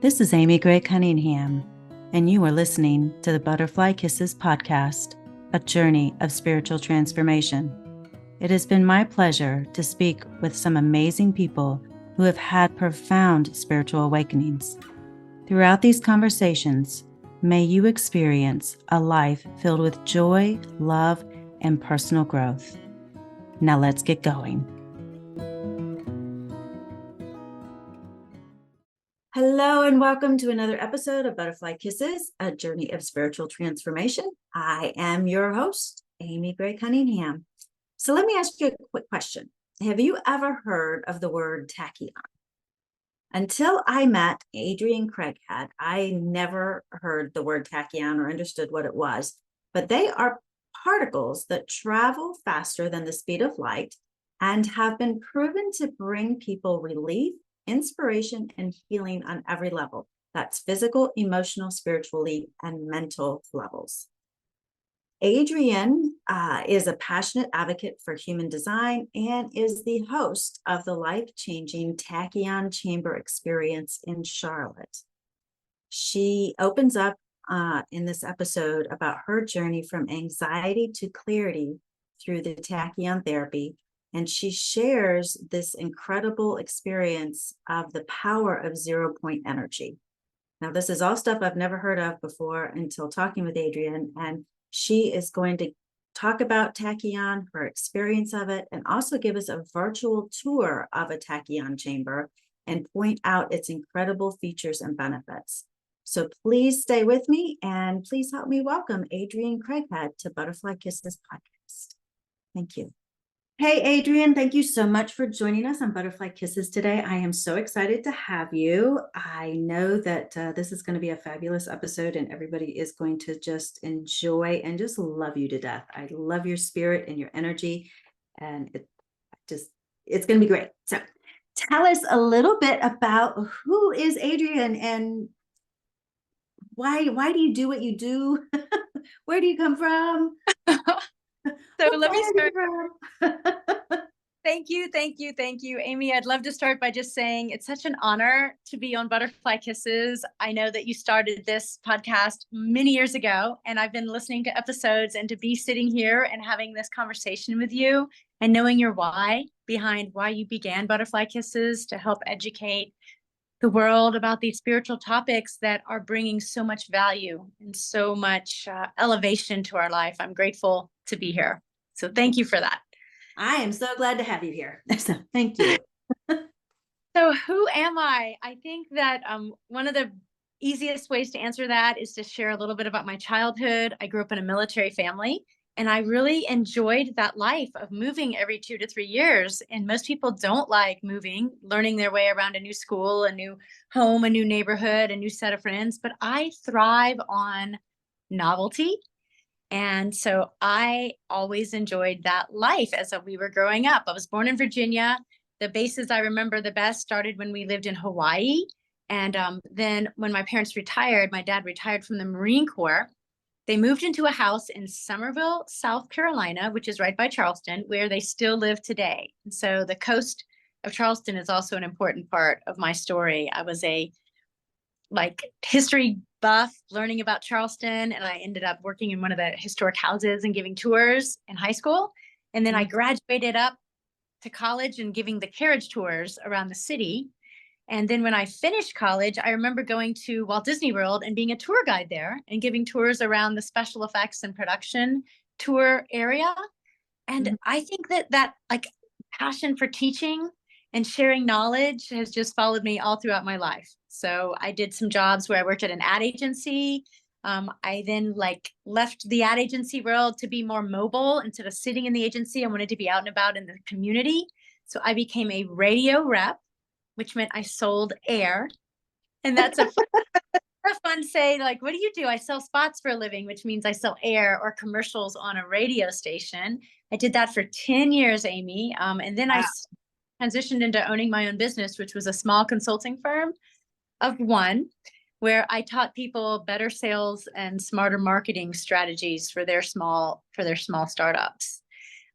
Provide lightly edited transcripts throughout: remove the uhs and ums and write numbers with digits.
This is Amy Gray-Cunningham, and you are listening to the Butterfly Kisses podcast, a journey of spiritual transformation. It has been my pleasure to speak with some amazing people who have had profound spiritual awakenings. Throughout these conversations, may you experience a life filled with joy, love, and personal growth. Now let's get going. Hello and welcome to another episode of Butterfly Kisses, a journey of spiritual transformation. I am your host, Amy Gray-Cunningham. So let me ask you a quick question. Have you ever heard of the word tachyon? Until I met Adrienne Craighead, I never heard the word tachyon or understood what it was, but they are particles that travel faster than the speed of light and have been proven to bring people relief, inspiration, and healing on every level. That's physical, emotional, spiritually, and mental levels. Adrienne is a passionate advocate for human design and is the host of the life-changing Tachyon Chamber experience in Charlotte. She opens up in this episode about her journey from anxiety to clarity through the Tachyon therapy, and she shares this incredible experience of the power of 0 point energy. Now, this is all stuff I've never heard of before until talking with Adrienne, and she is going to talk about tachyon, her experience of it, and also give us a virtual tour of a tachyon chamber and point out its incredible features and benefits. So please stay with me and please help me welcome Adrienne Craighead to Butterfly Kisses podcast. Thank you. Hey, Adrienne, thank you so much for joining us on Butterfly Kisses today. I am so excited to have you. I know that this is going to be a fabulous episode and everybody is going to just enjoy and just love you to death. I love your spirit and your energy, and it's going to be great. So tell us a little bit about who is Adrienne and why do you do what you do? Where do you come from? So let me start. Thank you, Amy. I'd love to start by just saying it's such an honor to be on Butterfly Kisses. I know that you started this podcast many years ago, and I've been listening to episodes, and to be sitting here and having this conversation with you and knowing your why behind why you began Butterfly Kisses to help educate the world about these spiritual topics that are bringing so much value and so much elevation to our life. I'm grateful to be here. So thank you for that. I am so glad to have you here. So thank you. So who am I? I think that one of the easiest ways to answer that is to share a little bit about my childhood. I grew up in a military family, and I really enjoyed that life of moving every 2 to 3 years. And most people don't like moving, learning their way around a new school, a new home, a new neighborhood, a new set of friends. But I thrive on novelty. And so I always enjoyed that life as we were growing up. I was born in Virginia. The bases I remember the best started when we lived in Hawaii. And then when my parents retired, my dad retired from the Marine Corps. They moved into a house in Summerville, South Carolina, which is right by Charleston, where they still live today. And so the coast of Charleston is also an important part of my story. I was a history buff, learning about Charleston, and I ended up working in one of the historic houses and giving tours in high school. And then I graduated up to college and giving the carriage tours around the city. And then when I finished college, I remember going to Walt Disney World and being a tour guide there and giving tours around the special effects and production tour area. And I think that passion for teaching and sharing knowledge has just followed me all throughout my life. So I did some jobs where I worked at an ad agency. I then left the ad agency world to be more mobile. Instead of sitting in the agency, I wanted to be out and about in the community. So I became a radio rep, which meant I sold air. And that's a fun say, what do you do? I sell spots for a living, which means I sell air or commercials on a radio station. I did that for 10 years, Amy. And then I transitioned into owning my own business, which was a small consulting firm of one, where I taught people better sales and smarter marketing strategies for their small startups.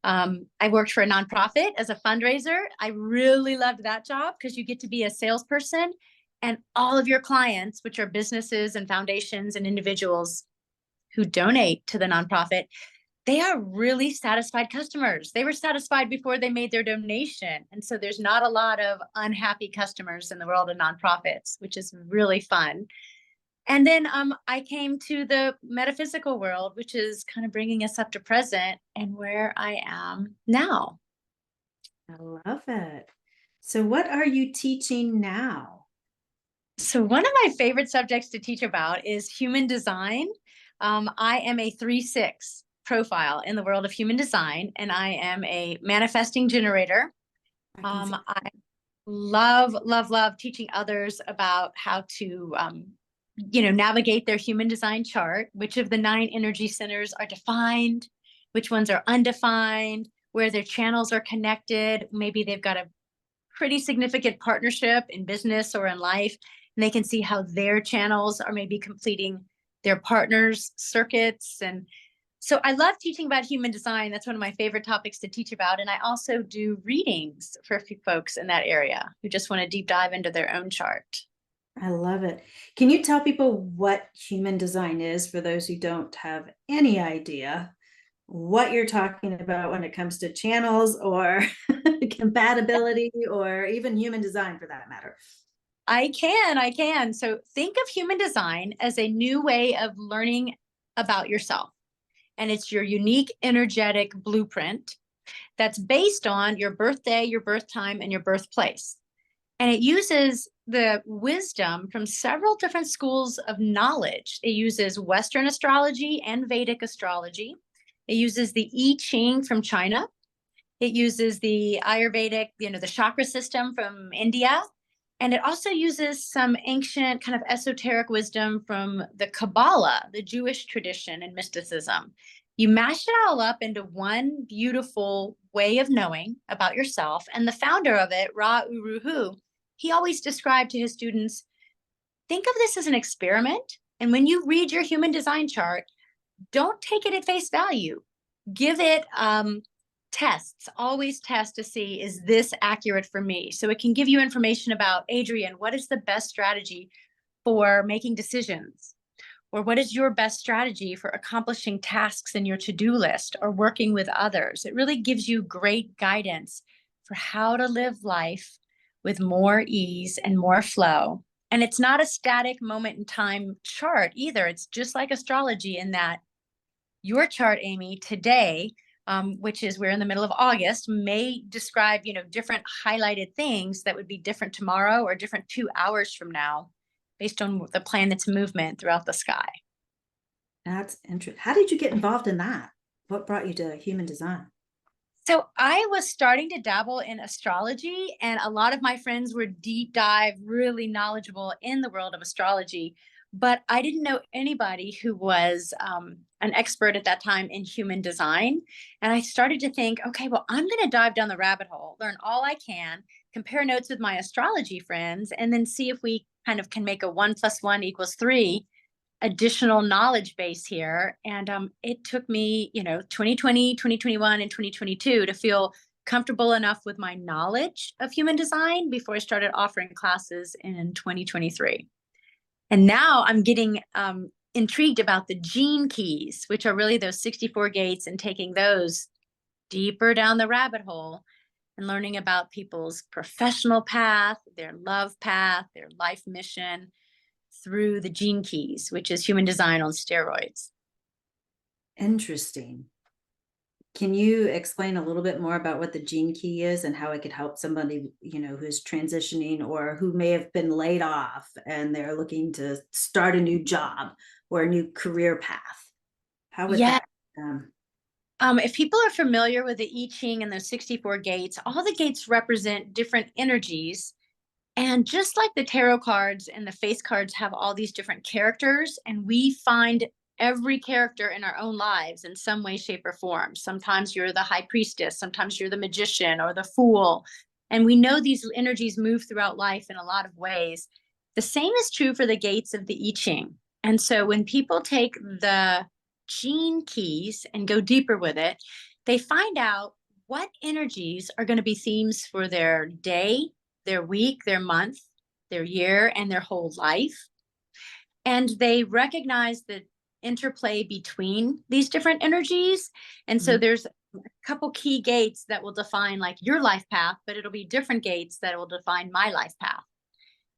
I worked for a nonprofit as a fundraiser. I really loved that job because you get to be a salesperson And all of your clients, which are businesses and foundations and individuals who donate to the nonprofit, they are really satisfied customers. They were satisfied before they made their donation. And so there's not a lot of unhappy customers in the world of nonprofits, which is really fun. And then I came to the metaphysical world, which is kind of bringing us up to present and where I am now. I love it. So what are you teaching now? So one of my favorite subjects to teach about is human design. I am a 3/6 profile in the world of human design, and I am a manifesting generator. I love, love, love teaching others about how to, navigate their human design chart, which of the 9 energy centers are defined, which ones are undefined, where their channels are connected. Maybe they've got a pretty significant partnership in business or in life, and they can see how their channels are maybe completing their partner's circuits. And so I love teaching about human design. That's one of my favorite topics to teach about. And I also do readings for a few folks in that area who just want to deep dive into their own chart. I love it. Can you tell people what human design is for those who don't have any idea what you're talking about when it comes to channels or compatibility or even human design for that matter? I can. So think of human design as a new way of learning about yourself. And it's your unique energetic blueprint that's based on your birthday, your birth time, and your birthplace. And it uses the wisdom from several different schools of knowledge. It uses Western astrology and Vedic astrology. It uses the I Ching from China. It uses the Ayurvedic, the chakra system from India. And it also uses some ancient kind of esoteric wisdom from the Kabbalah, the Jewish tradition and mysticism. You mash it all up into one beautiful way of knowing about yourself. And the founder of it, Ra Uru Hu, he always described to his students, think of this as an experiment. And when you read your human design chart, don't take it at face value. Give it tests, always test to see, is this accurate for me? So it can give you information about, Adrienne, what is the best strategy for making decisions? Or what is your best strategy for accomplishing tasks in your to-do list or working with others? It really gives you great guidance for how to live life with more ease and more flow. And it's not a static moment in time chart either. It's just like astrology in that your chart, Amy, today, which is we're in the middle of August, may describe, different highlighted things that would be different tomorrow or different 2 hours from now, based on the planet's movement throughout the sky. That's interesting. How did you get involved in that? What brought you to human design? So I was starting to dabble in astrology, and a lot of my friends were deep dive, really knowledgeable in the world of astrology. But I didn't know anybody who was an expert at that time in human design. And I started to think, okay, well, I'm going to dive down the rabbit hole, learn all I can, compare notes with my astrology friends, and then see if we kind of can make a 1 + 1 = 3 additional knowledge base here. And it took me, 2020, 2021, and 2022 to feel comfortable enough with my knowledge of human design before I started offering classes in 2023. And now I'm getting intrigued about the gene keys, which are really those 64 gates, and taking those deeper down the rabbit hole and learning about people's professional path, their love path, their life mission through the gene keys, which is human design on steroids. Interesting. Can you explain a little bit more about what the gene key is and how it could help somebody, who's transitioning or who may have been laid off and they're looking to start a new job or a new career path? How would that? If people are familiar with the I Ching and those 64 gates, all the gates represent different energies. And just like the tarot cards and the face cards have all these different characters, and we find every character in our own lives in some way, shape, or form. Sometimes you're the high priestess, sometimes you're the magician or the fool. And we know these energies move throughout life in a lot of ways. The same is true for the gates of the I Ching. And so when people take the gene keys and go deeper with it, they find out what energies are going to be themes for their day, their week, their month, their year, and their whole life. And they recognize the interplay between these different energies. And so there's a couple key gates that will define like your life path, but it'll be different gates that will define my life path.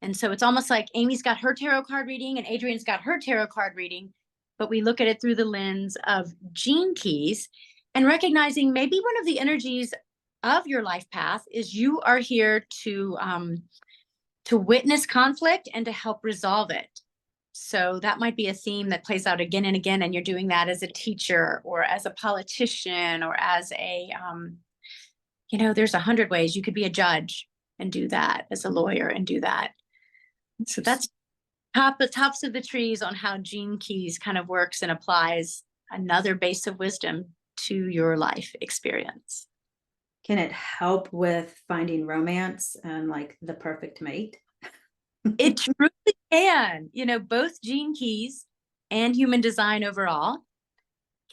And so it's almost like Amy's got her tarot card reading and Adrienne's got her tarot card reading, but we look at it through the lens of gene keys and recognizing maybe one of the energies of your life path is you are here to witness conflict and to help resolve it. So that might be a theme that plays out again and again, and you're doing that as a teacher or as a politician or as a, there's 100 ways you could be a judge and do that, as a lawyer and do that. So that's the tops of the trees on how gene keys kind of works and applies another base of wisdom to your life experience. Can it help with finding romance and like the perfect mate? It truly can. Both gene keys and human design overall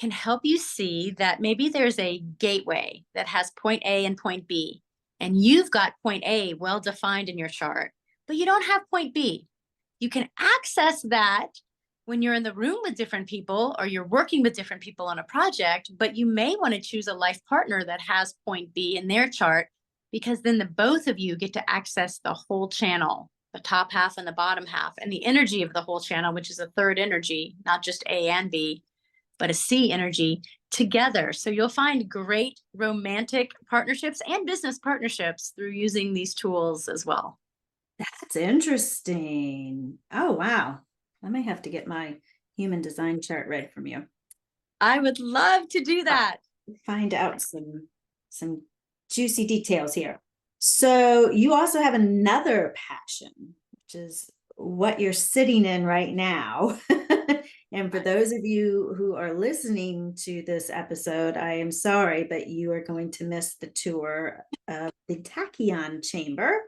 can help you see that maybe there's a gateway that has point A and point B, and you've got point A well defined in your chart, but you don't have point B. You can access that when you're in the room with different people or you're working with different people on a project, but you may want to choose a life partner that has point B in their chart, because then the both of you get to access the whole channel, the top half and the bottom half, and the energy of the whole channel, which is a third energy, not just A and B, but a C energy together. So you'll find great romantic partnerships and business partnerships through using these tools as well. That's interesting. Oh, wow. I may have to get my human design chart read from you. I would love to do that. Find out some juicy details here. So you also have another passion, which is what you're sitting in right now. And for those of you who are listening to this episode, I am sorry, but you are going to miss the tour of the tachyon chamber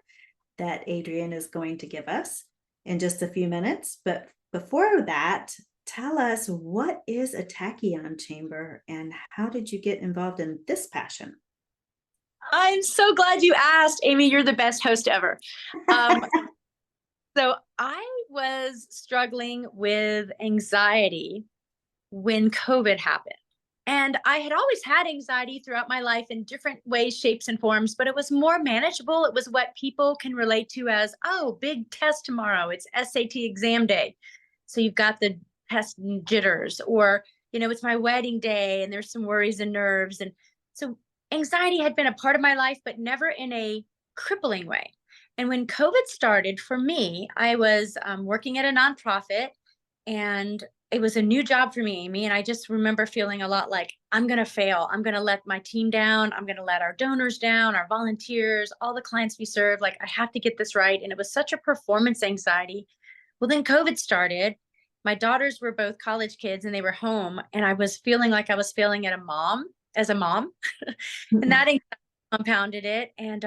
that Adrienne is going to give us in just a few minutes. But before that, tell us, what is a tachyon chamber and how did you get involved in this passion? I'm so glad you asked, Amy. You're the best host ever. So I was struggling with anxiety when COVID happened. And I had always had anxiety throughout my life in different ways, shapes, and forms, but it was more manageable. It was what people can relate to as, oh, big test tomorrow. It's SAT exam day. So you've got the test and jitters, or, it's my wedding day and there's some worries and nerves. And so anxiety had been a part of my life, but never in a crippling way. And when COVID started for me, I was working at a nonprofit, and it was a new job for me, Amy. And I just remember feeling a lot like, I'm going to fail. I'm going to let my team down. I'm going to let our donors down, our volunteers, all the clients we serve. Like, I have to get this right. And it was such a performance anxiety. Well, then COVID started. My daughters were both college kids and they were home. And I was feeling like I was failing as a mom. And that anxiety compounded it. And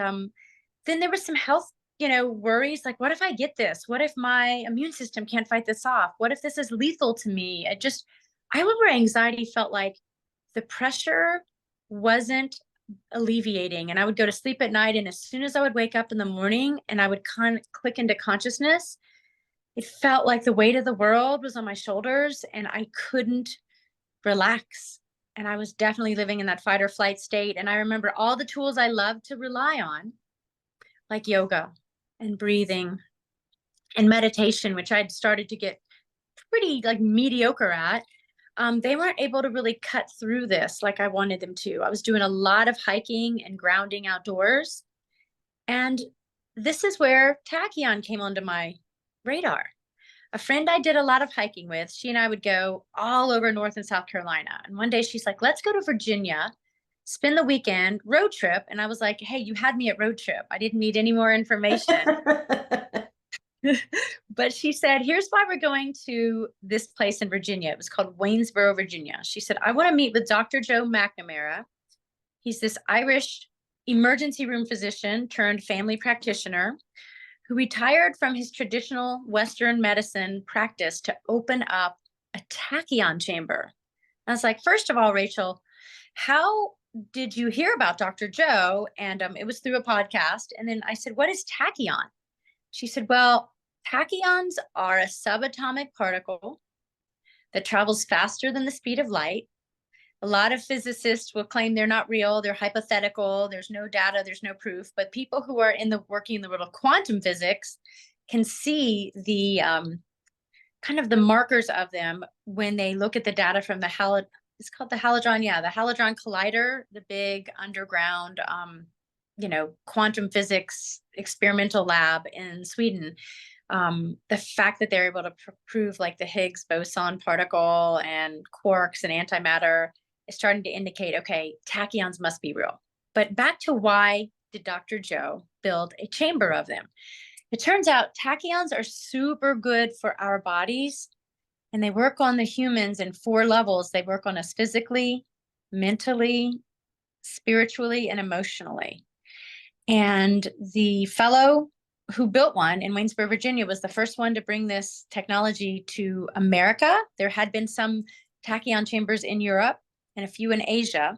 then there was some health worries, like, what if I get this? What if my immune system can't fight this off? What if this is lethal to me? I remember anxiety felt like the pressure wasn't alleviating, and I would go to sleep at night. And as soon as I would wake up in the morning and I would kind of click into consciousness, it felt like the weight of the world was on my shoulders and I couldn't relax. And I was definitely living in that fight or flight state. And I remember all the tools I loved to rely on, like yoga and breathing and meditation, which I'd started to get pretty like mediocre at. They weren't able to really cut through this like I wanted them to. I was doing a lot of hiking and grounding outdoors. And this is where tachyon came onto my radar. A friend I did a lot of hiking with, she and I would go all over North and South Carolina. And one day she's like, let's go to Virginia, spend the weekend, road trip. And I was like, hey, you had me at road trip. I didn't need any more information. But she said, here's why we're going to this place in Virginia. It was called Waynesboro, Virginia. She said, I want to meet with Dr. Joe McNamara. He's this Irish emergency room physician turned family practitioner who retired from his traditional Western medicine practice to open up a tachyon chamber. I was like, first of all, Rachel, how did you hear about Dr. Joe? And it was through a podcast. And then I said, what is tachyon? She said, well, tachyons are a subatomic particle that travels faster than the speed of light. A lot of physicists will claim they're not real, they're hypothetical, there's no data, there's no proof. But people who are working in the world of quantum physics can see the kind of the markers of them when they look at the data from it's called the Hadron, the Hadron Collider, the big underground, quantum physics experimental lab in Sweden. The fact that they're able to prove like the Higgs boson particle and quarks and antimatter is starting to indicate, okay, tachyons must be real. But back to why did Dr. Joe build a chamber of them? It turns out tachyons are super good for our bodies, and they work on the humans in 4 levels. They work on us physically, mentally, spiritually, and emotionally. And the fellow who built one in Waynesboro, Virginia, was the first one to bring this technology to America. There had been some tachyon chambers in Europe and a few in Asia,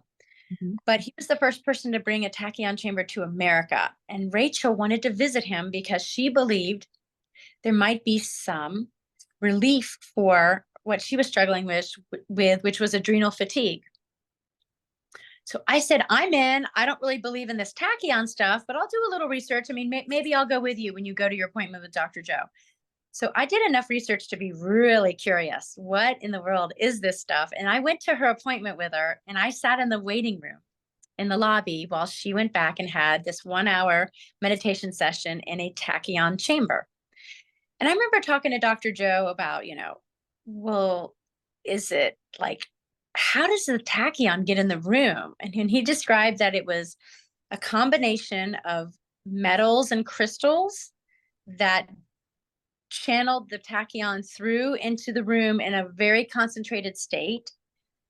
but he was the first person to bring a tachyon chamber to America. And Rachel wanted to visit him because she believed there might be some relief for what she was struggling with, which was adrenal fatigue. So I said, I'm in. I don't really believe in this tachyon stuff, but I'll do a little research. I mean, maybe I'll go with you when you go to your appointment with Dr. Joe. So I did enough research to be really curious. What in the world is this stuff? And I went to her appointment with her, and I sat in the waiting room in the lobby while she went back and had this 1-hour meditation session in a tachyon chamber. And I remember talking to Dr. Joe about, well, is it like, how does the tachyon get in the room? And he described that it was a combination of metals and crystals that channeled the tachyon through into the room in a very concentrated state.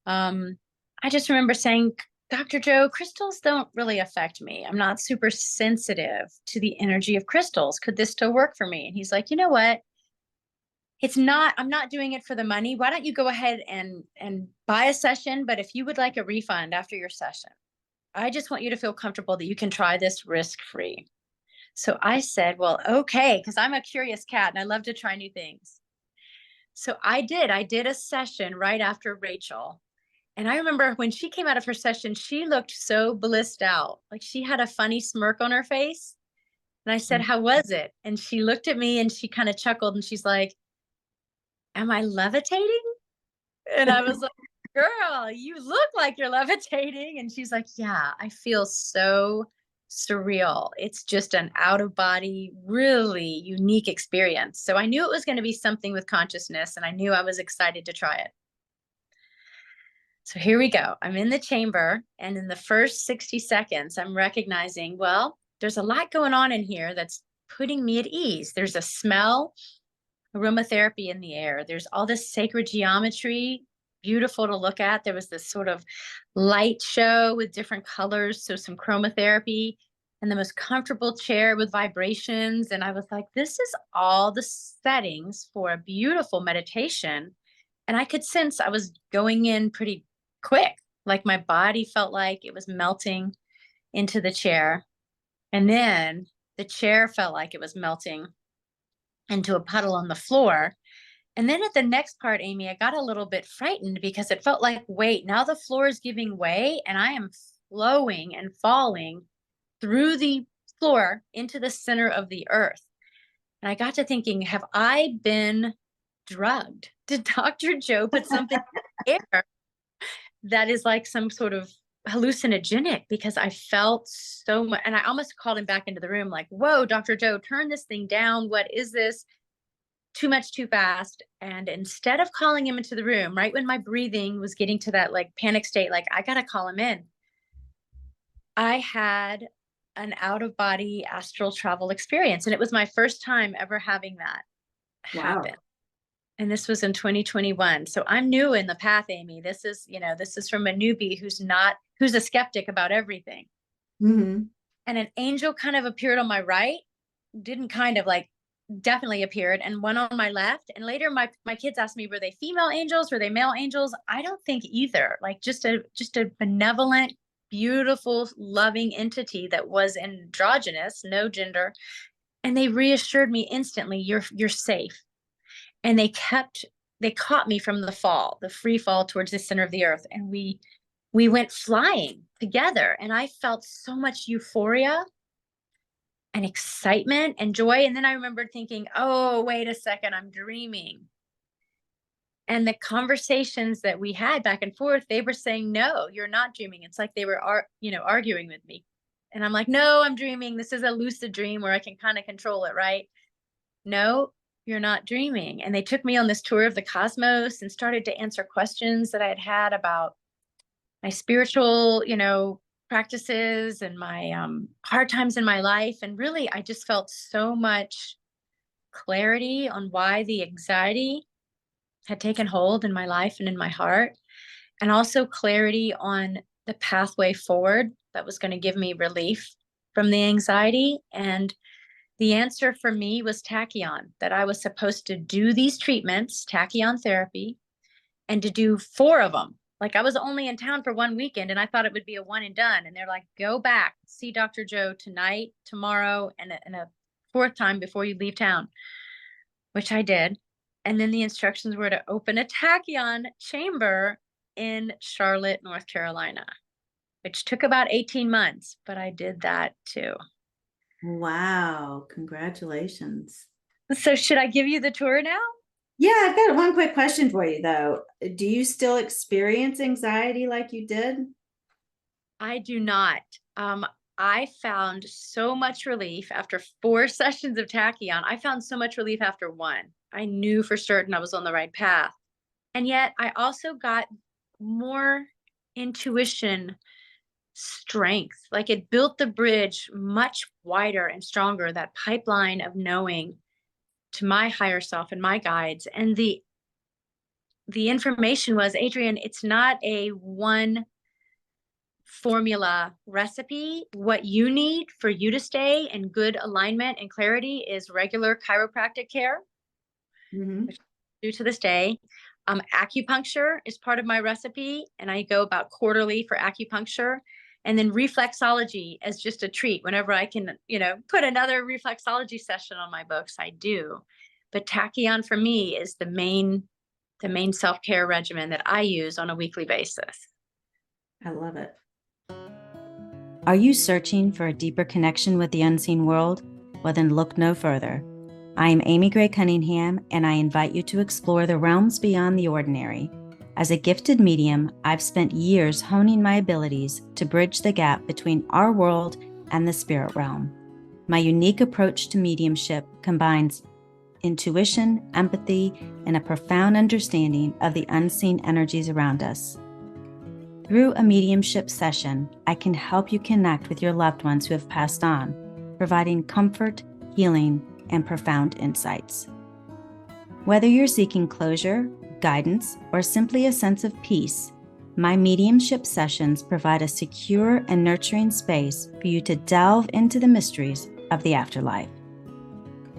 I just remember saying, Dr. Joe, crystals don't really affect me. I'm not super sensitive to the energy of crystals. Could this still work for me? And he's like, you know what? I'm not doing it for the money. Why don't you go ahead and buy a session? But if you would like a refund after your session, I just want you to feel comfortable that you can try this risk-free. So I said, well, okay, because I'm a curious cat and I love to try new things. So I did a session right after Rachel. And I remember when she came out of her session, she looked so blissed out. Like she had a funny smirk on her face. And I said, how was it? And she looked at me and she kind of chuckled and she's like, am I levitating? And I was like, girl, you look like you're levitating. And she's like, yeah, I feel so surreal. It's just an out of body, really unique experience. So I knew it was going to be something with consciousness, and I knew I was excited to try it. So here we go. I'm in the chamber, and in the first 60 seconds, I'm recognizing, well, there's a lot going on in here that's putting me at ease. There's a smell, aromatherapy in the air. There's all this sacred geometry, beautiful to look at. There was this sort of light show with different colors, so some chromotherapy, and the most comfortable chair with vibrations. And I was like, this is all the settings for a beautiful meditation. And I could sense I was going in pretty quick. Like my body felt like it was melting into the chair. And then the chair felt like it was melting into a puddle on the floor. And then at the next part, Amy, I got a little bit frightened because it felt like, wait, now the floor is giving way and I am flowing and falling through the floor into the center of the earth. And I got to thinking, have I been drugged? Did Dr. Joe put something in the air that is like some sort of hallucinogenic? Because I felt so much, and I almost called him back into the room like, whoa, Dr. Joe, turn this thing down. What is this? Too much, too fast. And instead of calling him into the room, right when my breathing was getting to that like panic state, like I got to call him in, I had an out of body astral travel experience. And it was my first time ever having that happen. And this was in 2021. So I'm new in the path, Amy. This is from a newbie who's a skeptic about everything. And an angel kind of appeared on my right, definitely appeared, and one on my left. And later my kids asked me, were they female angels? Were they male angels? I don't think either. Like just a benevolent, beautiful, loving entity that was androgynous, no gender. And they reassured me instantly, you're safe. And they caught me from the free fall towards the center of the earth. And we went flying together. And I felt so much euphoria and excitement and joy. And then I remembered thinking, oh, wait a second, I'm dreaming. And the conversations that we had back and forth, they were saying, no, you're not dreaming. It's like they were, arguing with me. And I'm like, no, I'm dreaming. This is a lucid dream where I can kind of control it, right? No, you're not dreaming. And they took me on this tour of the cosmos and started to answer questions that I had had about my spiritual, practices and my hard times in my life. And really, I just felt so much clarity on why the anxiety had taken hold in my life and in my heart, and also clarity on the pathway forward that was going to give me relief from the anxiety. And the answer for me was tachyon, that I was supposed to do these treatments, tachyon therapy, and to do 4 of them. Like, I was only in town for 1 weekend and I thought it would be a one and done. And they're like, go back, see Dr. Joe tonight, tomorrow, and a 4th time before you leave town, which I did. And then the instructions were to open a tachyon chamber in Charlotte, North Carolina, which took about 18 months, but I did that too. Wow, congratulations. So should I give you the tour now? Yeah, I've got one quick question for you though. Do you still experience anxiety like you did? I do not. I found so much relief after 4 sessions of tachyon. I found so much relief after 1. I knew for certain I was on the right path. And yet I also got more intuition strength. Like, it built the bridge much wider and stronger, that pipeline of knowing to my higher self and my guides. And the information was, Adrienne, it's not a one formula recipe. What you need for you to stay in good alignment and clarity is regular chiropractic care, which I do to this day. Acupuncture is part of my recipe, and I go about quarterly for acupuncture. And then reflexology as just a treat. Whenever I can, put another reflexology session on my books, I do. But tachyon for me is the main self-care regimen that I use on a weekly basis. I love it. Are you searching for a deeper connection with the unseen world? Well, then look no further. I am Amy Gray-Cunningham, and I invite you to explore the realms beyond the ordinary. As a gifted medium, I've spent years honing my abilities to bridge the gap between our world and the spirit realm. My unique approach to mediumship combines intuition, empathy, and a profound understanding of the unseen energies around us. Through a mediumship session, I can help you connect with your loved ones who have passed on, providing comfort, healing, and profound insights. Whether you're seeking closure, guidance, or simply a sense of peace, my mediumship sessions provide a secure and nurturing space for you to delve into the mysteries of the afterlife.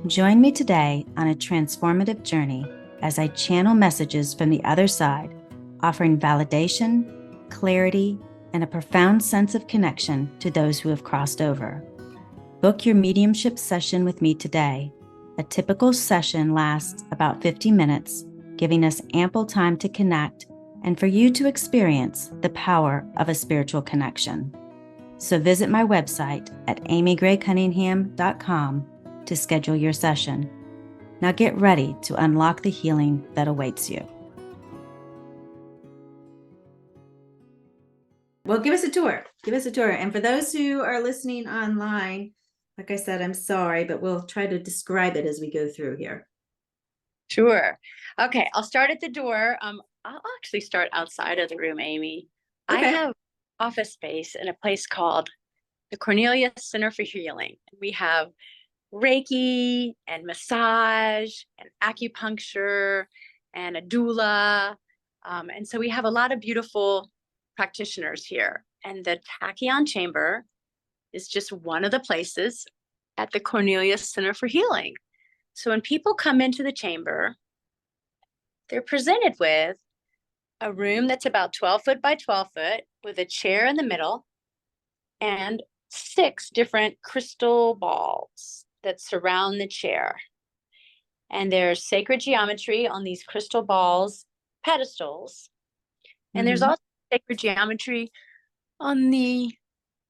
Join me today on a transformative journey as I channel messages from the other side, offering validation, clarity, and a profound sense of connection to those who have crossed over. Book your mediumship session with me today. A typical session lasts about 50 minutes, giving us ample time to connect and for you to experience the power of a spiritual connection. So visit my website at amygraycunningham.com to schedule your session. Now get ready to unlock the healing that awaits you. Well, give us a tour. Give us a tour. And for those who are listening online, like I said, I'm sorry, but we'll try to describe it as we go through here. Sure. Okay, I'll start at the door. I'll actually start outside of the room, Amy. Okay. I have office space in a place called the Cornelius Center for Healing. We have Reiki and massage and acupuncture and a doula. And so we have a lot of beautiful practitioners here. And the Tachyon Chamber is just one of the places at the Cornelius Center for Healing. So when people come into the chamber, they're presented with a room that's about 12 foot by 12 foot with a chair in the middle and 6 different crystal balls. that surround the chair. And there's sacred geometry on these crystal balls, pedestals. And there's also sacred geometry on the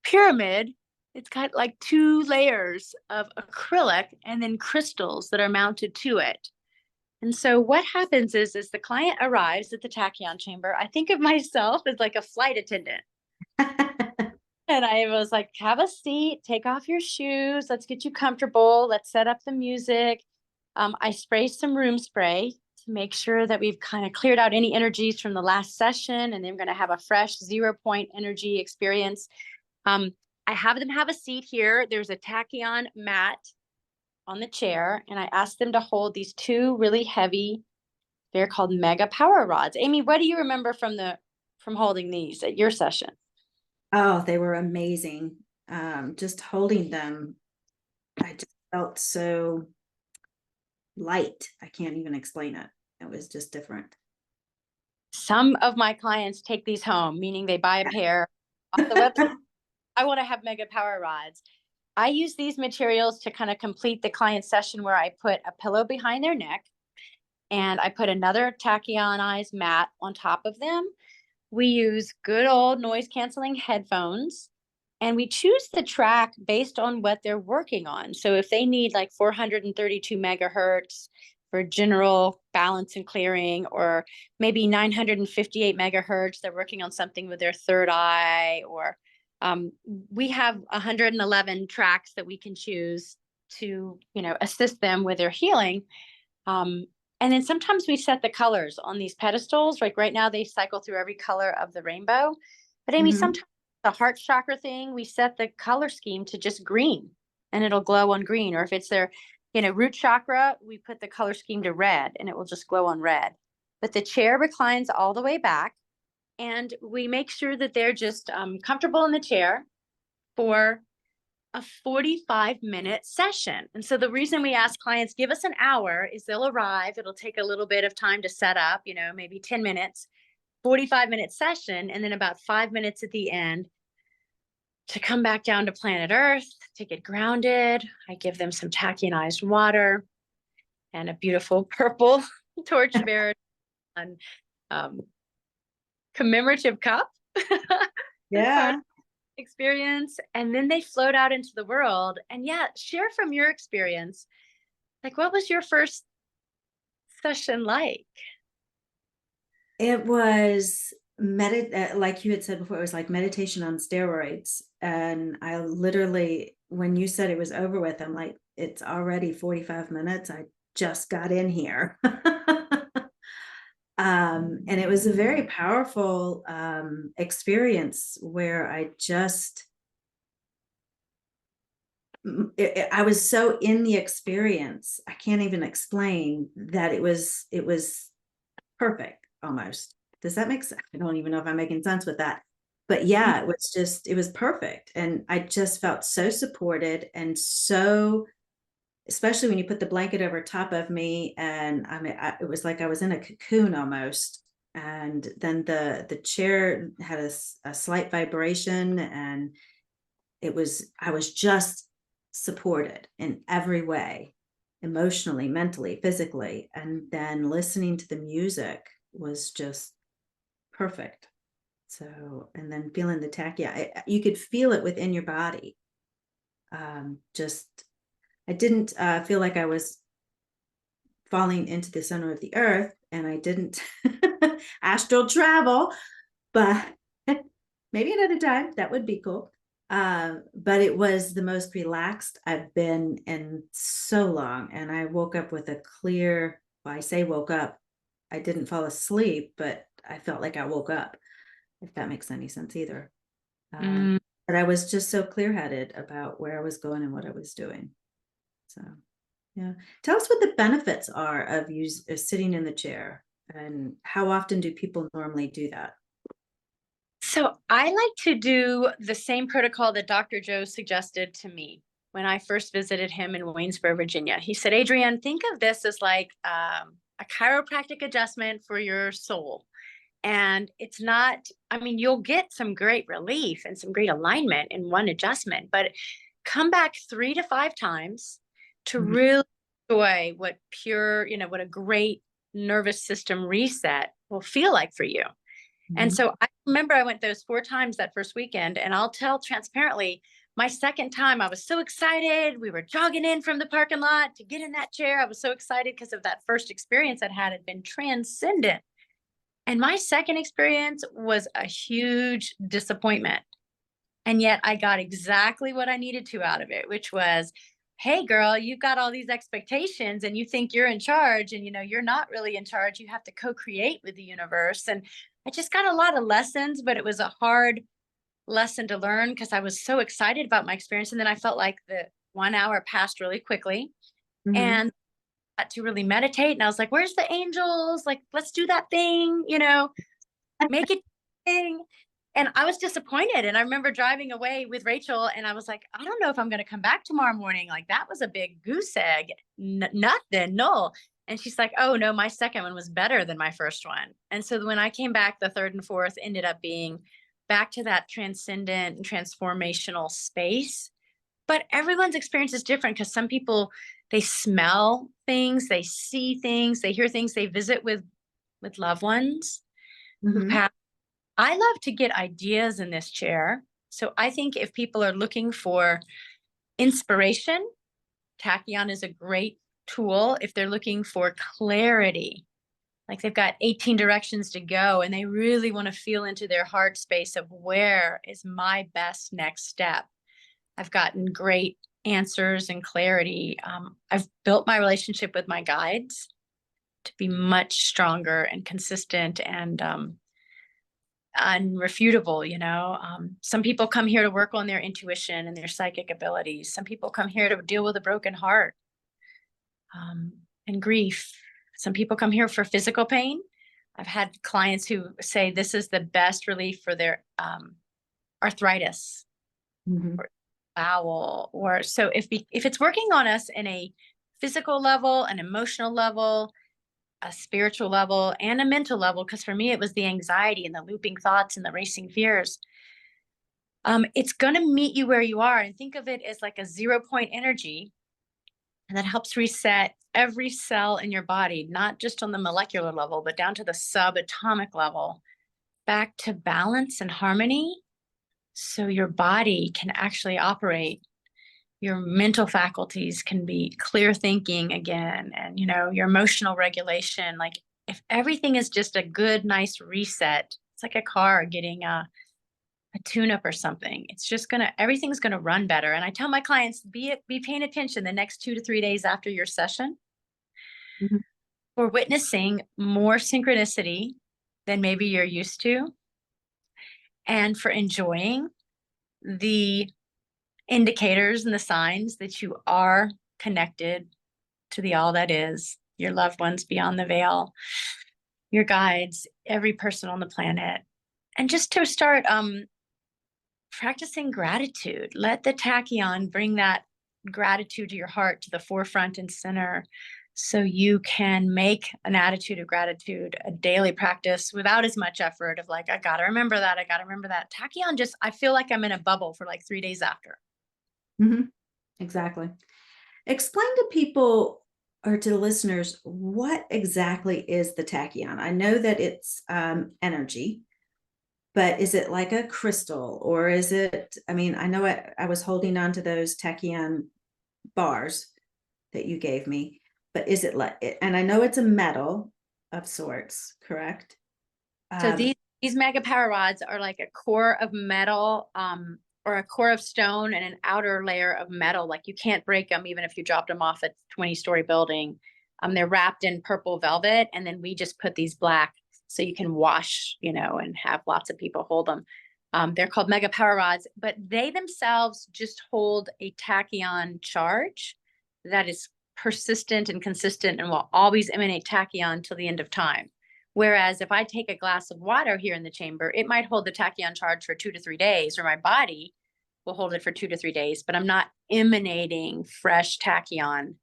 pyramid. It's got like 2 layers of acrylic and then crystals that are mounted to it. And so what happens is the client arrives at the tachyon chamber. I think of myself as like a flight attendant. And I was like, have a seat, take off your shoes, let's get you comfortable, let's set up the music. I spray some room spray to make sure that we've kind of cleared out any energies from the last session, and then we're going to have a fresh 0-point energy experience. I have them have a seat here. There's a tachyon mat on the chair, and I asked them to hold these 2 really heavy, they're called mega power rods. Amy, what do you remember from holding these at your session? Oh, they were amazing. Just holding them, I just felt so light. I can't even explain it. It was just different. Some of my clients take these home, meaning they buy a pair off the website. I want to have mega power rods. I use these materials to kind of complete the client session where I put a pillow behind their neck and I put another tachyonized mat on top of them. We use good old noise canceling headphones, and we choose the track based on what they're working on. So if they need like 432 megahertz for general balance and clearing, or maybe 958 megahertz, they're working on something with their third eye, or we have 111 tracks that we can choose to, assist them with their healing. And then sometimes we set the colors on these pedestals. Like right now, they cycle through every color of the rainbow. But Amy, sometimes the heart chakra thing, we set the color scheme to just green, and it'll glow on green. Or if it's their, root chakra, we put the color scheme to red, and it will just glow on red. But the chair reclines all the way back, and we make sure that they're just comfortable in the chair for a 45-minute session. And so the reason we ask clients, give us an hour, is they'll arrive. It'll take a little bit of time to set up, maybe 10 minutes, 45-minute session, and then about 5 minutes at the end to come back down to planet Earth to get grounded. I give them some tachyonized water and a beautiful purple TorchBearer commemorative cup. Yeah. Experience, and then they float out into the world. And share from your experience, like, what was your first session like? It was like you had said before, it was like meditation on steroids. And I literally, when you said it was over with, I'm like, it's already 45 minutes. I just got in here. And it was a very powerful experience where I was so in the experience. I can't even explain that it was perfect almost. Does that make sense? I don't even know if I'm making sense with that. But yeah, it was perfect. And I just felt so supported, and so, especially when you put the blanket over top of me, and it was like I was in a cocoon almost. And then the chair had a slight vibration, and I was just supported in every way, emotionally, mentally, physically. And then listening to the music was just perfect. So, and then feeling the tachyon, you could feel it within your body. I didn't feel like I was falling into the center of the earth, and I didn't astral travel, but maybe another time that would be cool. But it was the most relaxed I've been in so long. And I woke up with a clear, well, I say woke up, I didn't fall asleep, but I felt like I woke up, if that makes any sense either. But I was just so clear-headed about where I was going and what I was doing. So, yeah. Tell us what the benefits are of you sitting in the chair, and how often do people normally do that? So I like to do the same protocol that Dr. Joe suggested to me when I first visited him in Waynesboro, Virginia. He said, Adrienne, think of this as like a chiropractic adjustment for your soul. And it's not, you'll get some great relief and some great alignment in one adjustment, but come back 3 to 5 times. to really enjoy what pure, what a great nervous system reset will feel like for you. And so I remember I went those 4 times that first weekend, and I'll tell transparently, my second time, I was so excited. We were jogging in from the parking lot to get in that chair. I was so excited because of that first experience I'd had been transcendent. And my second experience was a huge disappointment. And yet I got exactly what I needed to out of it, which was, hey, girl, you've got all these expectations and you think you're in charge, and you're not really in charge. You have to co-create with the universe. And I just got a lot of lessons, but it was a hard lesson to learn because I was so excited about my experience. And then I felt like the 1 hour passed really quickly. And I had to really meditate. And I was like, where's the angels? Like, let's do that thing, make it thing. And I was disappointed. And I remember driving away with Rachel, and I was like, I don't know if I'm going to come back tomorrow morning. Like, that was a big goose egg. Nothing, no. And she's like, oh no, my second one was better than my first one. And so when I came back, the third and fourth ended up being back to that transcendent and transformational space. But everyone's experience is different because some people, they smell things, they see things, they hear things, they visit with loved ones who've passed. I love to get ideas in this chair. So I think if people are looking for inspiration, Tachyon is a great tool. If they're looking for clarity, like they've got 18 directions to go and they really want to feel into their heart space of where is my best next step. I've gotten great answers and clarity. I've built my relationship with my guides to be much stronger and consistent and unrefutable. Some people come here to work on their intuition and their psychic abilities. Some people come here to deal with a broken heart and grief. Some people come here for physical pain. I've had clients who say this is the best relief for their arthritis or bowel. Or so if it's working on us in a physical level, an emotional level, a spiritual level, and a mental level, because for me it was the anxiety and the looping thoughts and the racing fears, it's going to meet you where you are. And think of it as like a 0-point energy, and that helps reset every cell in your body, not just on the molecular level, but down to the subatomic level, back to balance and harmony. So your body can actually operate. Your mental faculties can be clear thinking again, and your emotional regulation. Like, if everything is just a good, nice reset, it's like a car getting a tune-up or something. It's just everything's gonna run better. And I tell my clients, be paying attention the next 2 to 3 days after your session. We're witnessing more synchronicity than maybe you're used to, and for enjoying the indicators and the signs that you are connected to the all that is, your loved ones beyond the veil, your guides, every person on the planet. And just to start practicing gratitude. Let the tachyon bring that gratitude to your heart to the forefront and center, so you can make an attitude of gratitude a daily practice without as much effort of like, I got to remember that. I got to remember that. Tachyon I feel like I'm in a bubble for like 3 days after. Exactly. Explain to people or to the listeners, what exactly is the tachyon? I know that it's energy, but is it like a crystal, or is it, I know I was holding on to those tachyon bars that you gave me, but is it like, and I know it's a metal of sorts, correct? So these mega power rods are like a core of metal, or a core of stone and an outer layer of metal. Like, you can't break them even if you dropped them off a 20-story building. They're wrapped in purple velvet, and then we just put these black so you can wash, and have lots of people hold them. They're called mega power rods, but they themselves just hold a tachyon charge that is persistent and consistent and will always emanate tachyon till the end of time. Whereas if I take a glass of water here in the chamber, it might hold the tachyon charge for 2 to 3 days, or my body will hold it for 2 to 3 days, but I'm not emanating fresh tachyon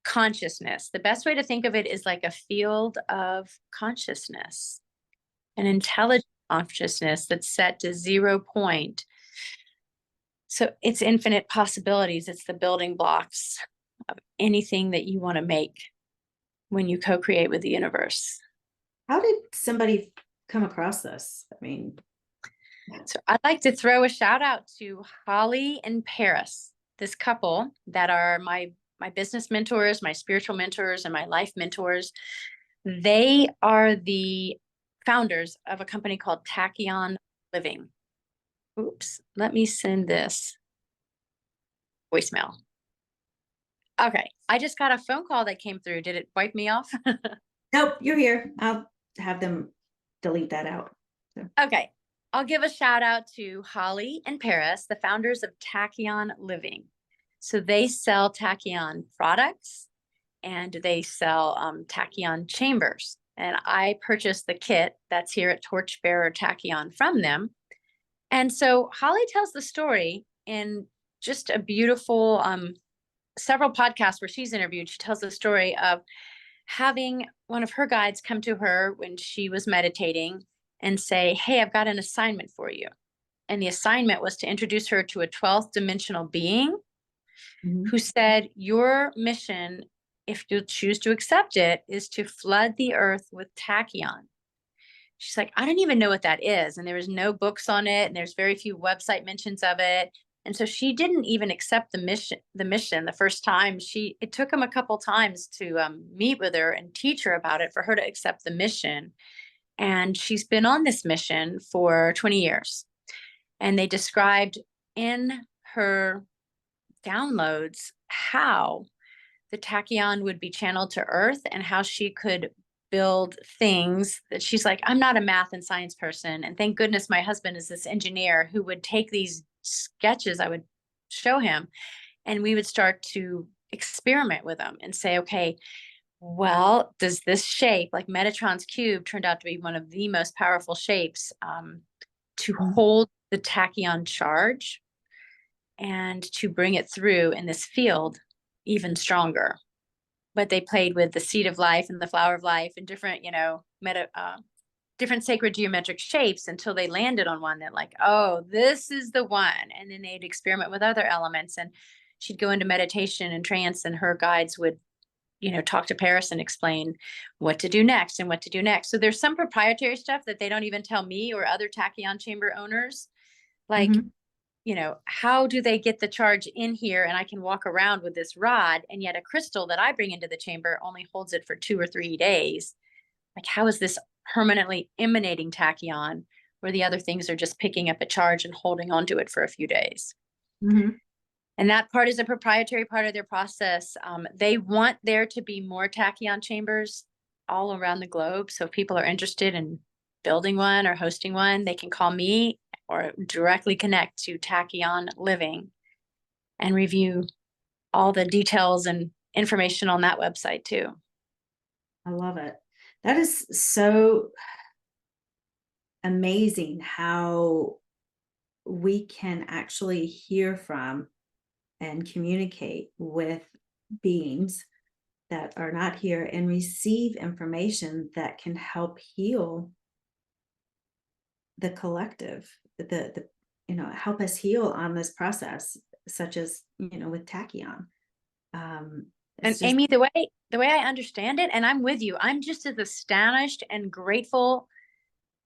consciousness. The best way to think of it is like a field of consciousness, an intelligent consciousness that's set to 0 point. So it's infinite possibilities. It's the building blocks of anything that you want to make when you co-create with the universe. How did somebody come across this? I mean, so I'd like to throw a shout out to Holly and Paris, this couple that are my business mentors, my spiritual mentors, and my life mentors. They are the founders of a company called Tachyon Living. Oops, let me send this voicemail. Okay, I just got a phone call that came through. Did it wipe me off? nope, you're here. I'll have them delete that out. So. Okay, I'll give a shout out to Holly and Paris, the founders of Tachyon Living. So they sell tachyon products and they sell tachyon chambers. And I purchased the kit that's here at TorchBearer Tachyon from them. And so Holly tells the story in just a beautiful, several podcasts where she's interviewed. She tells the story of having one of her guides come to her when she was meditating and say, hey, I've got an assignment for you. And the assignment was to introduce her to a 12th dimensional being who said, your mission, if you choose to accept it, is to flood the earth with tachyon. She's like, I don't even know what that is. And there was no books on it. And there's very few website mentions of it. And so she didn't even accept the mission the first time. It took him a couple times to meet with her and teach her about it for her to accept the mission. And she's been on this mission for 20 years. And they described in her downloads how the tachyon would be channeled to earth and how she could build things that she's like, I'm not a math and science person. And thank goodness my husband is this engineer who would take these sketches I would show him and we would start to experiment with them and say, okay, well, does this shape, like Metatron's cube turned out to be one of the most powerful shapes to hold the tachyon charge and to bring it through in this field even stronger. But they played with the seed of life and the flower of life and different, different sacred geometric shapes until they landed on one that like, oh, this is the one. And then they'd experiment with other elements and she'd go into meditation and trance and her guides would, talk to Paris and explain what to do next and what to do next. So there's some proprietary stuff that they don't even tell me or other tachyon chamber owners. Like, how do they get the charge in here and I can walk around with this rod and yet a crystal that I bring into the chamber only holds it for 2 or 3 days? Like, how is this permanently emanating tachyon where the other things are just picking up a charge and holding onto it for a few days? And that part is a proprietary part of their process. They want there to be more tachyon chambers all around the globe. So if people are interested in building one or hosting one, they can call me or directly connect to Tachyon Living and review all the details and information on that website too. I love it. That is so amazing how we can actually hear from and communicate with beings that are not here and receive information that can help heal the collective, the help us heal on this process, such as with tachyon. And Amy, the way I understand it, and I'm with you, I'm just as astonished and grateful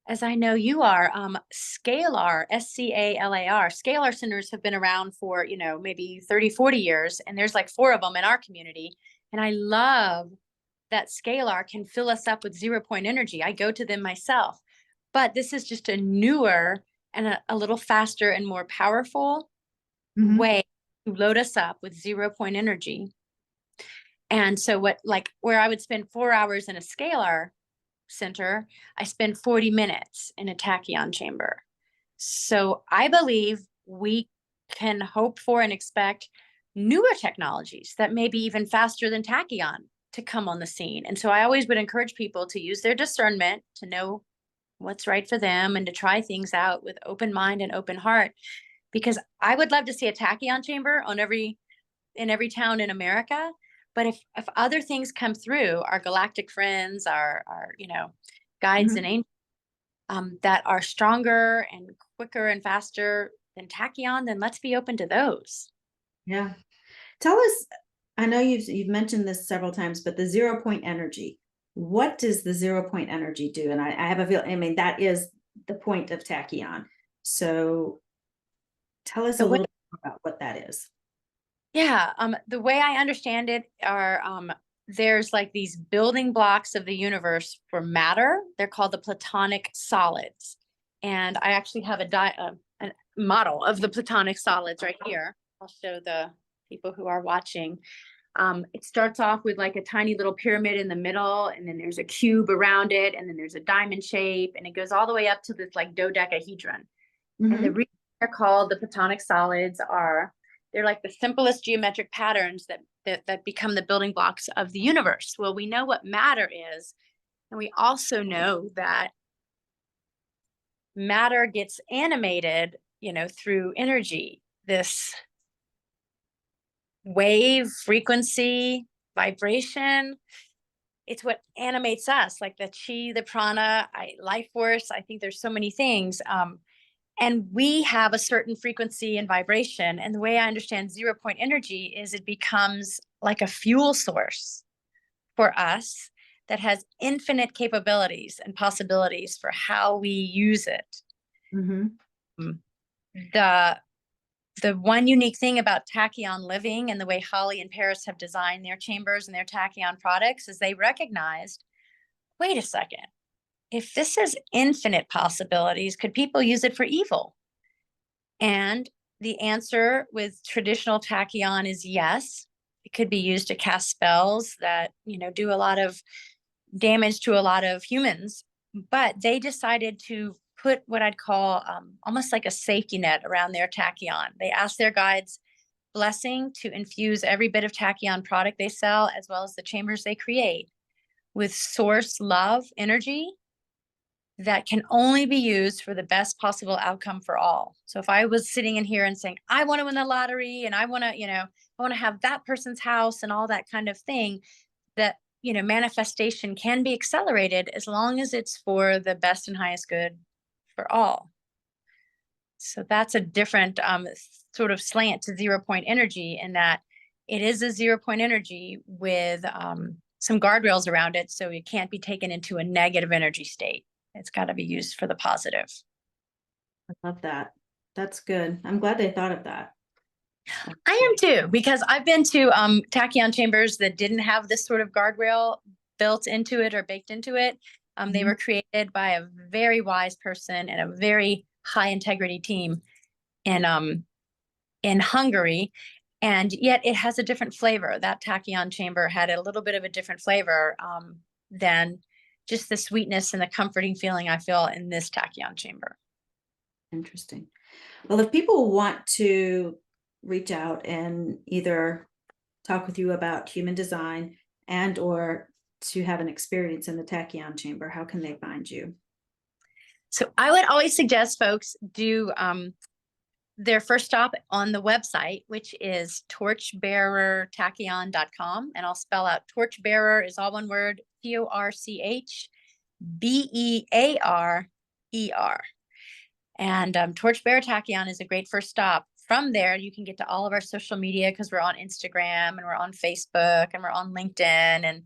as I know you are. Scalar, SCALAR, Scalar centers have been around for, maybe 30, 40 years. And there's like 4 of them in our community. And I love that Scalar can fill us up with 0-point energy. I go to them myself. But this is just a newer and a little faster and more powerful way to load us up with 0-point energy. And so where I would spend 4 hours in a Scalar center, I spend 40 minutes in a tachyon chamber. So I believe we can hope for and expect newer technologies that may be even faster than tachyon to come on the scene. And so I always would encourage people to use their discernment to know what's right for them and to try things out with open mind and open heart, because I would love to see a tachyon chamber in every town in America. But if other things come through, our galactic friends, our guides and angels that are stronger and quicker and faster than tachyon, then let's be open to those. Yeah. Tell us I know you've mentioned this several times, but the 0 point energy, what does the 0 point energy do? And I have a feel, I mean, that is the point of tachyon. So tell us a The way, little bit about what that is. yeah, the way I understand it are there's like these building blocks of the universe for matter. They're called the platonic solids. And I actually have a model of the platonic solids right here. I'll show the people who are watching. It starts off with like a tiny little pyramid in the middle, and then there's a cube around it, and then there's a diamond shape, and it goes all the way up to this like dodecahedron. And the reason they're called the platonic solids are they're like the simplest geometric patterns that become the building blocks of the universe. Well, we know what matter is, and we also know that matter gets animated, through energy, this wave, frequency, vibration. It's what animates us, like the chi, the prana, life force. I think there's so many things. And we have a certain frequency and vibration. And the way I understand 0 point energy is it becomes like a fuel source for us that has infinite capabilities and possibilities for how we use it. Mm-hmm. The the one unique thing about tachyon living and the way Holly and Paris have designed their chambers and their tachyon products is they recognized, wait a second, if this is infinite possibilities, could people use it for evil? And the answer with traditional tachyon is yes. It could be used to cast spells that, do a lot of damage to a lot of humans. But they decided to put what I'd call almost like a safety net around their tachyon. They asked their guides blessing to infuse every bit of tachyon product they sell, as well as the chambers they create, with source love energy that can only be used for the best possible outcome for all. So if I was sitting in here and saying, I want to win the lottery and I want to have that person's house and all that kind of thing, that, manifestation can be accelerated as long as it's for the best and highest good for all. So that's a different sort of slant to 0 point energy, in that it is a 0 point energy with some guardrails around it. So it can't be taken into a negative energy state. It's got to be used for the positive. I love that. That's good. I'm glad they thought of that. I am too, because I've been to tachyon chambers that didn't have this sort of guardrail built into it or baked into it. They were created by a very wise person and a very high integrity team in Hungary. And yet it has a different flavor. That tachyon chamber had a little bit of a different flavor than just the sweetness and the comforting feeling I feel in this tachyon chamber. Interesting. Well, if people want to reach out and either talk with you about human design and or to have an experience in the tachyon chamber, how can they find you? So I would always suggest folks do their first stop on the website, which is torchbearertachyon.com. And I'll spell out torchbearer is all one word, TorchBearer. And TorchBearer Tachyon is a great first stop. From there, you can get to all of our social media, because we're on Instagram and we're on Facebook and we're on LinkedIn and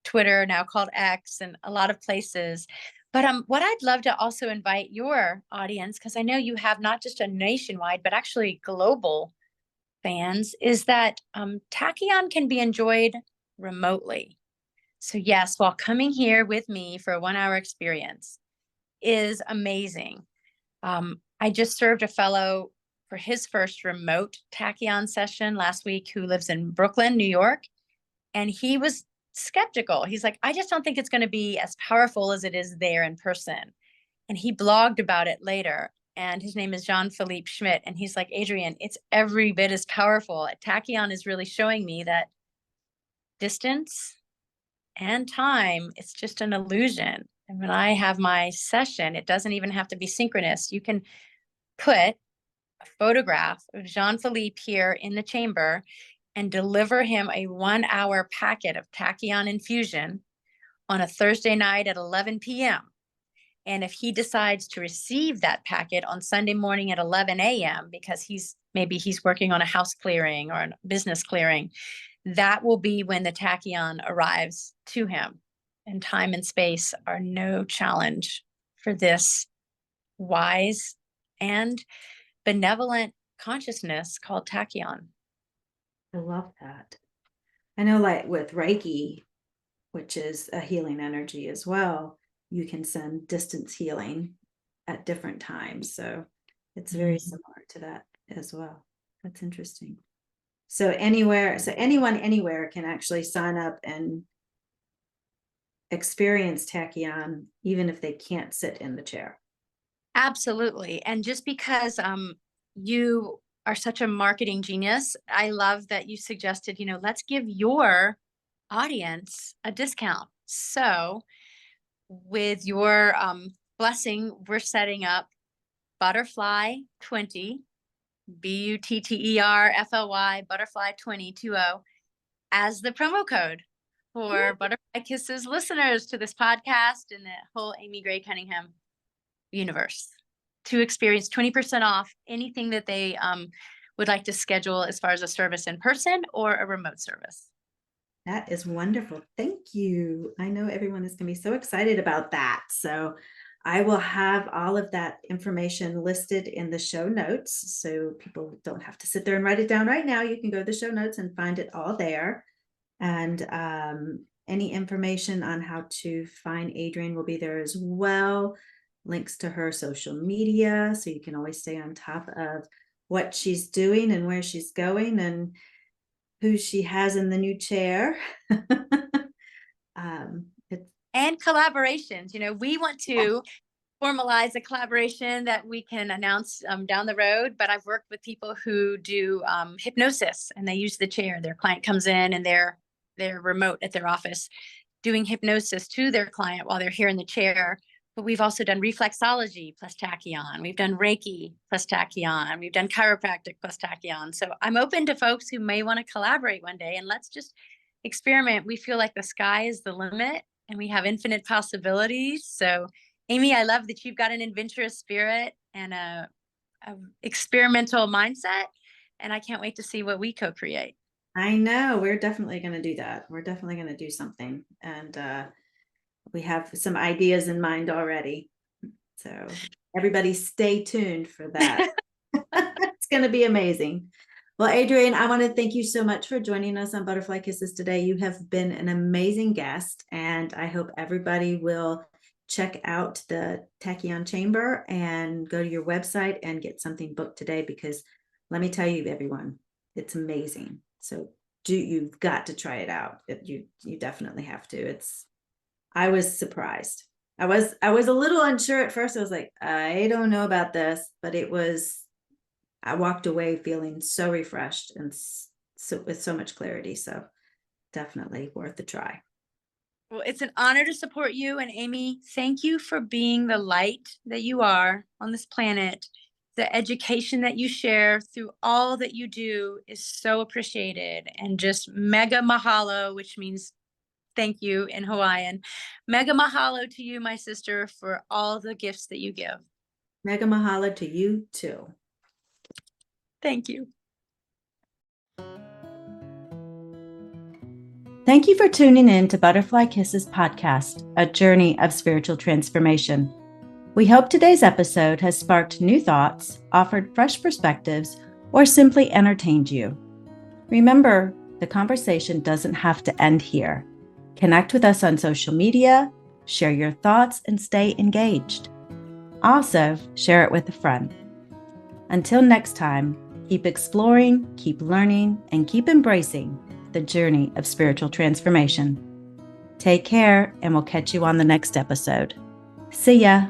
Twitter, now called X, and a lot of places. But what I'd love to also invite your audience, because I know you have not just a nationwide, but actually global fans, is that tachyon can be enjoyed remotely. So yes, while coming here with me for a 1-hour experience is amazing. I just served a fellow for his first remote tachyon session last week who lives in Brooklyn, New York. And he was skeptical. He's like, I just don't think it's going to be as powerful as it is there in person. And he blogged about it later. And his name is Jean-Philippe Schmidt. And he's like, Adrienne, it's every bit as powerful. Tachyon is really showing me that distance and time, it's just an illusion. And when I have my session, it doesn't even have to be synchronous. You can put a photograph of Jean-Philippe here in the chamber and deliver him a 1-hour packet of tachyon infusion on a Thursday night at 11 p.m. And if he decides to receive that packet on Sunday morning at 11 a.m., because he's working on a house clearing or a business clearing, that will be when the tachyon arrives to him. And time and space are no challenge for this wise and benevolent consciousness called tachyon. I love that. I know, like with Reiki, which is a healing energy as well, you can send distance healing at different times. So it's very similar to that as well. That's interesting. So anyone anywhere can actually sign up and experience tachyon, even if they can't sit in the chair. Absolutely. And just because you are such a marketing genius, I love that you suggested, let's give your audience a discount. So with your blessing, we're setting up Butterfly 20, BUTTERFLY, Butterfly 20 as the promo code for Butterfly Kisses listeners to this podcast and the whole Amy Gray-Cunningham universe, to experience 20% off anything that they would like to schedule as far as a service in person or a remote service. That is wonderful. Thank you. I know everyone is going to be so excited about that. So I will have all of that information listed in the show notes, so people don't have to sit there and write it down right now. You can go to the show notes and find it all there. And any information on how to find Adrienne will be there as well. Links to her social media, so you can always stay on top of what she's doing and where she's going and who she has in the new chair. And collaborations. We want to formalize a collaboration that we can announce down the road, but I've worked with people who do hypnosis, and they use the chair. Their client comes in and they're remote at their office doing hypnosis to their client while they're here in the chair. But we've also done reflexology plus tachyon. We've done Reiki plus tachyon. We've done chiropractic plus tachyon. So I'm open to folks who may want to collaborate one day, and let's just experiment. We feel like the sky is the limit and we have infinite possibilities. So Amy, I love that you've got an adventurous spirit and a experimental mindset, and I can't wait to see what we co-create. I know, we're definitely going to do that. We're definitely going to do something, and we have some ideas in mind already. So everybody stay tuned for that. It's going to be amazing. Well, Adrienne, I want to thank you so much for joining us on Butterfly Kisses today. You have been an amazing guest, and I hope everybody will check out the Tachyon Chamber and go to your website and get something booked today, because let me tell you, everyone, it's amazing. So you've got to try it out. You definitely have to. I was surprised. I was a little unsure at first. I was like, I don't know about this, but I walked away feeling so refreshed and so with so much clarity. So definitely worth a try. Well, it's an honor to support you. And Amy, thank you for being the light that you are on this planet. The education that you share through all that you do is so appreciated. And just mega mahalo, which means thank you in Hawaiian. Mega mahalo to you, my sister, for all the gifts that you give. Mega mahalo to you too. Thank you. Thank you for tuning in to Butterfly Kisses podcast, a journey of spiritual transformation. We hope today's episode has sparked new thoughts, offered fresh perspectives, or simply entertained you. Remember, the conversation doesn't have to end here. Connect with us on social media, share your thoughts, and stay engaged. Also, share it with a friend. Until next time, keep exploring, keep learning, and keep embracing the journey of spiritual transformation. Take care, and we'll catch you on the next episode. See ya!